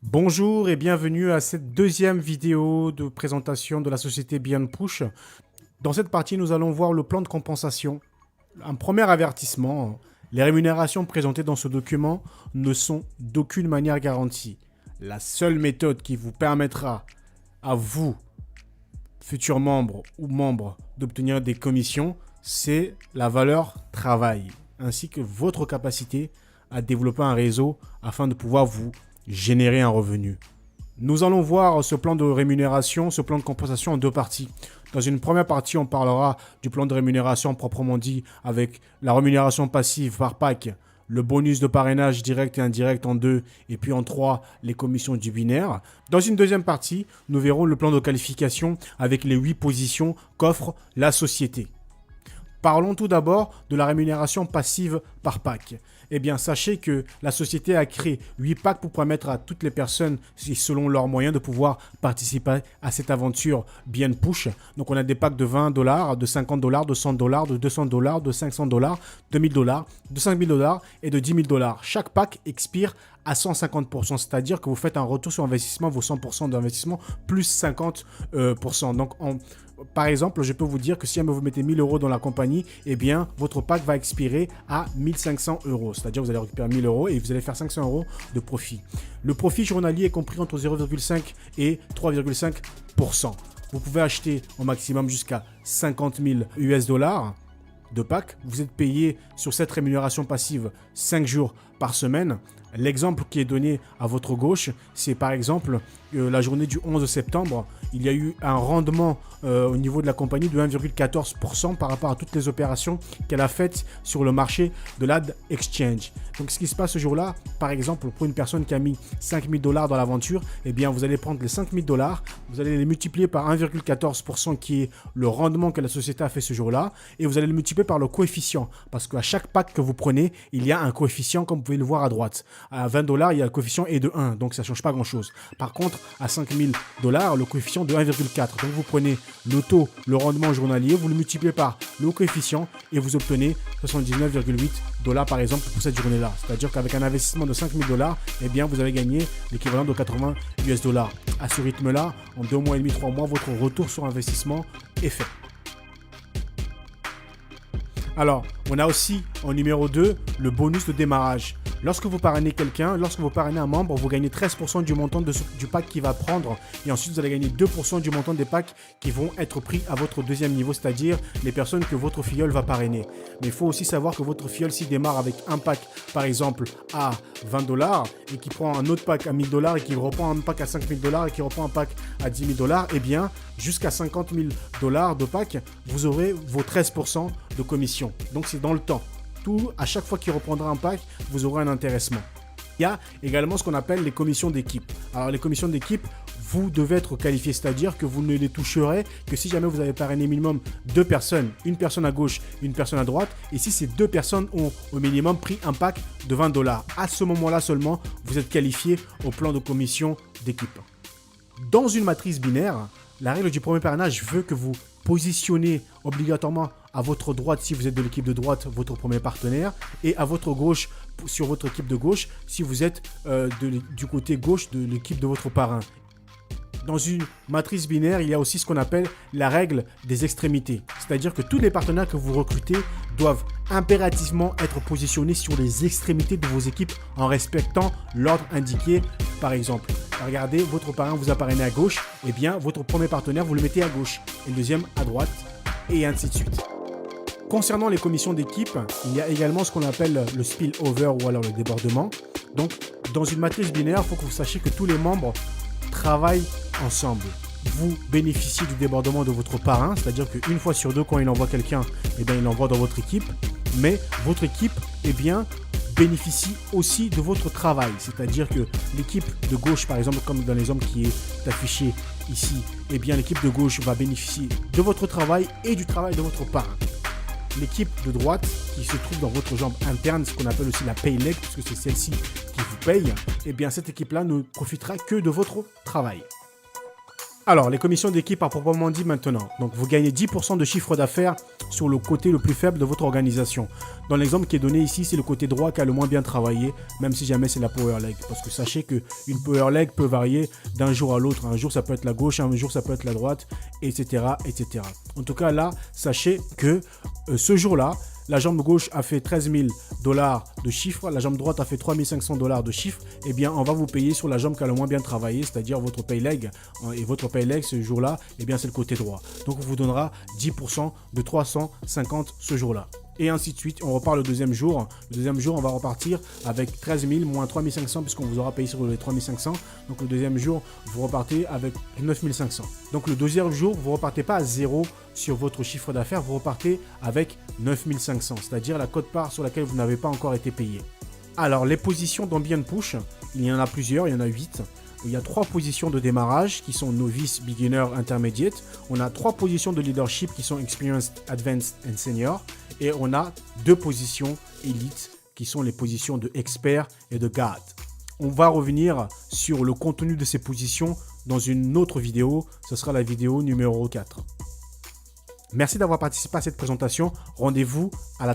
Bonjour et bienvenue à cette deuxième vidéo de présentation de la société Beyond Push. Dans cette partie, nous allons voir le plan de compensation. Un premier avertissement, les rémunérations présentées dans ce document ne sont d'aucune manière garanties. La seule méthode qui vous permettra à vous, futurs membres ou membres, d'obtenir des commissions, c'est la valeur travail, ainsi que votre capacité à développer un réseau afin de pouvoir vous générer un revenu. Nous allons voir ce plan de rémunération, ce plan de compensation en deux parties. Dans une première partie, on parlera du plan de rémunération proprement dit avec la rémunération passive par pack, le bonus de parrainage direct et indirect en 2 et puis en 3, les commissions du binaire. Dans une deuxième partie, nous verrons le plan de qualification avec les 8 positions qu'offre la société. Parlons tout d'abord de la rémunération passive par pack. Eh bien, sachez que la société a créé 8 packs pour permettre à toutes les personnes, selon leurs moyens, de pouvoir participer à cette aventure Beyond Push. Donc, on a des packs de $20, de $50, de $100, de $200, de $500, de $1000, de $5000 et de $10 000. Chaque pack expire à 150%, c'est-à-dire que vous faites un retour sur investissement, vos 100% d'investissement, plus 50%. Donc, par exemple, je peux vous dire que si vous mettez 1000 € dans la compagnie, eh bien, votre pack va expirer à 1500 €. C'est-à-dire que vous allez récupérer 1000 € et vous allez faire 500 € de profit. Le profit journalier est compris entre 0,5 et 3,5%. Vous pouvez acheter au maximum jusqu'à 50 000 US$ de pack. Vous êtes payé sur cette rémunération passive 5 jours par semaine. L'exemple qui est donné à votre gauche, c'est par exemple la journée du 11 septembre. Il y a eu un rendement au niveau de la compagnie de 1,14% par rapport à toutes les opérations qu'elle a faites sur le marché de l'ad exchange. Donc, ce qui se passe ce jour-là, par exemple, pour une personne qui a mis 5 000 $ dans l'aventure, eh bien, vous allez prendre les 5 000 $, vous allez les multiplier par 1,14% qui est le rendement que la société a fait ce jour-là, et vous allez le multiplier par le coefficient. Parce qu'à chaque pack que vous prenez, il y a un coefficient, comme vous pouvez le voir à droite. À 20 $, il y a le coefficient est de 1, donc ça ne change pas grand-chose. Par contre, à 5 000 $, le coefficient de 1,4. Donc, vous prenez le taux, le rendement journalier, vous le multipliez par le coefficient et vous obtenez 79,8 $ par exemple pour cette journée-là. C'est-à-dire qu'avec un investissement de 5 000 $, eh bien, vous allez gagner l'équivalent de 80 US$. À ce rythme-là, en 2 mois et demi, 3 mois, votre retour sur investissement est fait. Alors, on a aussi en numéro 2 le bonus de démarrage. Lorsque vous parrainez quelqu'un, lorsque vous parrainez un membre, vous gagnez 13% du montant du pack qu'il va prendre et ensuite vous allez gagner 2% du montant des packs qui vont être pris à votre deuxième niveau, c'est-à-dire les personnes que votre filleul va parrainer. Mais il faut aussi savoir que votre filleul, s'il démarre avec un pack, par exemple, à 20 $ et qui prend un autre pack à 1000 $ et qui reprend un pack à 5000 $ et qui reprend un pack à 10 000 $, eh bien, jusqu'à 50 000 $ de pack, vous aurez vos 13% de commission. Donc, c'est dans le temps. À chaque fois qu'il reprendra un pack, vous aurez un intéressement. Il y a également ce qu'on appelle les commissions d'équipe. Alors, les commissions d'équipe, vous devez être qualifié, c'est-à-dire que vous ne les toucherez que si jamais vous avez parrainé minimum 2 personnes, une personne à gauche, une personne à droite, et si ces 2 personnes ont au minimum pris un pack de 20 $. À ce moment-là seulement, vous êtes qualifié au plan de commission d'équipe. Dans une matrice binaire, la règle du premier parrainage veut que vous positionnez obligatoirement à votre droite, si vous êtes de l'équipe de droite, votre premier partenaire, et à votre gauche, sur votre équipe de gauche, si vous êtes du côté gauche de l'équipe de votre parrain. Dans une matrice binaire, il y a aussi ce qu'on appelle la règle des extrémités. C'est-à-dire que tous les partenaires que vous recrutez doivent impérativement être positionnés sur les extrémités de vos équipes en respectant l'ordre indiqué. Par exemple, regardez, votre parrain vous a parrainé à gauche, eh bien, votre premier partenaire, vous le mettez à gauche, et le deuxième à droite, et ainsi de suite. Concernant les commissions d'équipe, il y a également ce qu'on appelle le spillover ou alors le débordement. Donc, dans une matrice binaire, il faut que vous sachiez que tous les membres travaillent ensemble. Vous bénéficiez du débordement de votre parrain, c'est-à-dire qu'une fois sur deux, quand il envoie quelqu'un, eh bien, il l'envoie dans votre équipe. Mais votre équipe, eh bien, bénéficie aussi de votre travail. C'est-à-dire que l'équipe de gauche, par exemple, comme dans l'exemple qui est affiché ici, eh bien, l'équipe de gauche va bénéficier de votre travail et du travail de votre parrain. L'équipe de droite qui se trouve dans votre jambe interne, ce qu'on appelle aussi la pay leg, puisque c'est celle-ci qui vous paye, eh bien cette équipe-là ne profitera que de votre travail. Alors, les commissions d'équipe à proprement dit maintenant. Donc, vous gagnez 10% de chiffre d'affaires sur le côté le plus faible de votre organisation. Dans l'exemple qui est donné ici, c'est le côté droit qui a le moins bien travaillé, même si jamais c'est la Power Leg. Parce que sachez qu'une Power Leg peut varier d'un jour à l'autre. Un jour, ça peut être la gauche, un jour, ça peut être la droite, etc. etc. En tout cas, là, sachez que ce jour-là, la jambe gauche a fait 13 000 $ de chiffre, la jambe droite a fait 3 500 $ de chiffre, eh bien on va vous payer sur la jambe qui a le moins bien travaillé, c'est-à-dire votre pay leg. Et votre pay leg ce jour-là, eh bien c'est le côté droit. Donc on vous donnera 10% de 350 ce jour-là. Et ainsi de suite, on repart le deuxième jour. Le deuxième jour, on va repartir avec 13 000 moins 3 500 puisqu'on vous aura payé sur les 3 500. Donc le deuxième jour, vous repartez avec 9 500. Donc le deuxième jour, vous ne repartez pas à zéro sur votre chiffre d'affaires, vous repartez avec 9 500, c'est-à-dire la quote-part sur laquelle vous n'avez pas encore été payé. Alors les positions dans Beyond Push, il y en a plusieurs, il y en a 8. Il y a 3 positions de démarrage qui sont novice, beginner, intermediate. On a 3 positions de leadership qui sont experienced, advanced and senior. Et on a 2 positions élite qui sont les positions de expert et de god. On va revenir sur le contenu de ces positions dans une autre vidéo. Ce sera la vidéo numéro 4. Merci d'avoir participé à cette présentation. Rendez-vous à la